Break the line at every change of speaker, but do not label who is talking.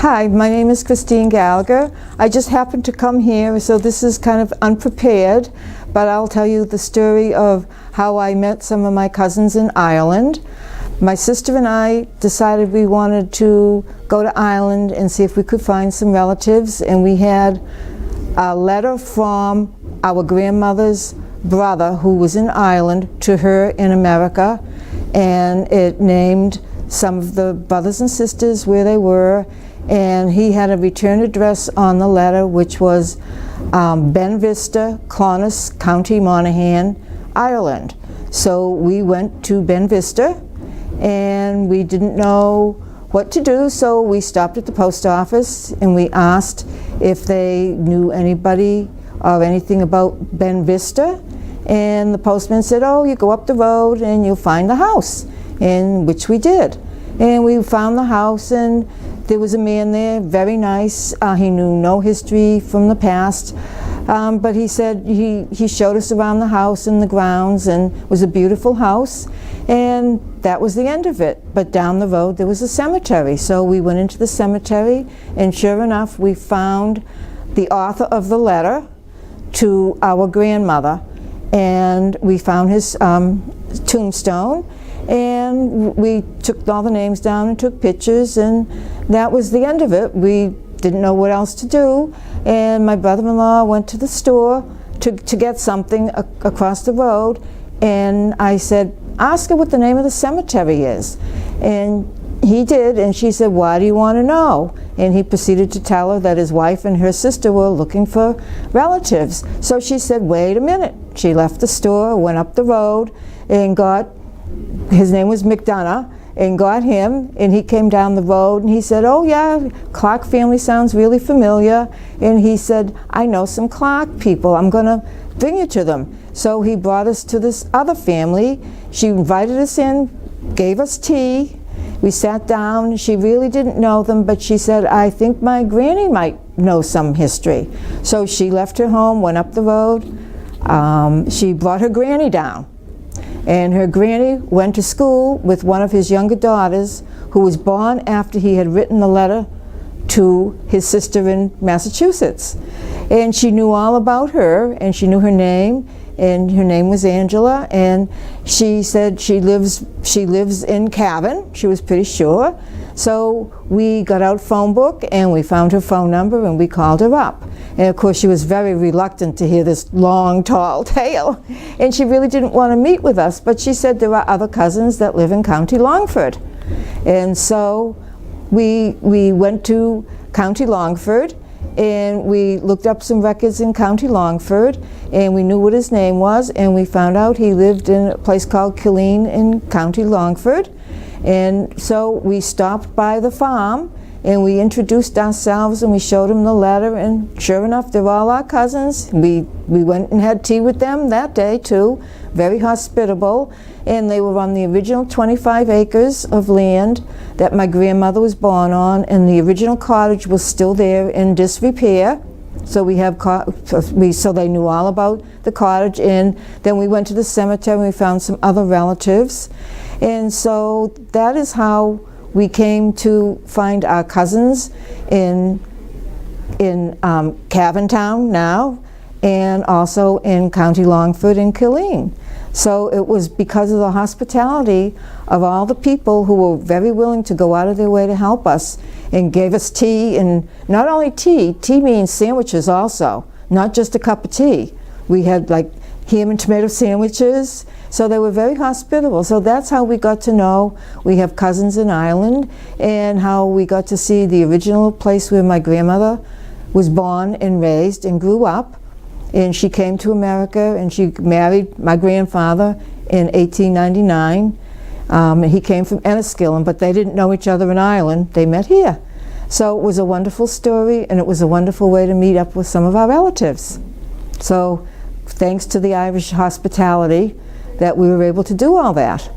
Hi, my name is Christine Gallagher. I just happened to come here, so this is kind of unprepared, but I'll tell you the story of how I met some of my cousins in Ireland. My sister and I decided we wanted to go to Ireland and see if we could find some relatives, and we had a letter from our grandmother's brother who was in Ireland to her in America, and it named some of the brothers and sisters where they were, and he had a return address on the letter, which was Ben Vista, Clonus, County Monaghan, Ireland. So we went to Ben Vista, and we didn't know what to do, so we stopped at the post office and we asked if they knew anybody or anything about Ben Vista, and the postman said, oh, you go up the road and you'll find the house, and which we did. And we found the house, and there was a man there, very nice. He knew no history from the past, but he said he showed us around the house and the grounds, and it was a beautiful house, and that was the end of it. But down the road there was a cemetery, so we went into the cemetery, and sure enough we found the author of the letter to our grandmother, and we found his tombstone, and we took all the names down and took pictures, and that was the end of it. We didn't know what else to do, and my brother-in-law went to the store to get something across the road, and I said, ask her what the name of the cemetery is. And he did, and she said, why do you want to know? And he proceeded to tell her that his wife and her sister were looking for relatives. So she said, wait a minute. She left the store, went up the road, and got, his name was McDonough, and got him, and he came down the road, and he said, oh yeah, Clark family sounds really familiar. And he said, I know some Clark people, I'm gonna bring you to them. So he brought us to this other family. She invited us in, gave us tea. We sat down. She really didn't know them, but she said, I think my granny might know some history. So she left her home, went up the road. She brought her granny down. And her granny went to school with one of his younger daughters, who was born after he had written the letter to his sister in Massachusetts. And she knew all about her, and she knew her name, and her name was Angela, and she said she lives in Canton. She was pretty sure. So we got out phone book, and we found her phone number, and we called her up. And of course she was very reluctant to hear this long, tall tale, and she really didn't want to meet with us, but she said there are other cousins that live in County Longford. And so we went to County Longford, and we looked up some records in County Longford, and we knew what his name was, and we found out he lived in a place called Killeen in County Longford. And so we stopped by the farm, and we introduced ourselves, and we showed him the letter, and sure enough, they're all our cousins. We went and had tea with them that day too, very hospitable, and they were on the original 25 acres of land that my grandmother was born on, and the original cottage was still there in disrepair. So we have so they knew all about the cottage, and then we went to the cemetery and we found some other relatives, and so that is how we came to find our cousins in Canton now, and also in County Longford and Killeen. So it was because of the hospitality of all the people who were very willing to go out of their way to help us, and gave us tea, and not only tea means sandwiches also, not just a cup of tea. We had like ham and tomato sandwiches, so they were very hospitable. So that's how we got to know we have cousins in Ireland, and how we got to see the original place where my grandmother was born and raised and grew up. And she came to America, and she married my grandfather in 1899. And he came from Enniskillen, but they didn't know each other in Ireland. They met here. So it was a wonderful story, and it was a wonderful way to meet up with some of our relatives. So thanks to the Irish hospitality that we were able to do all that.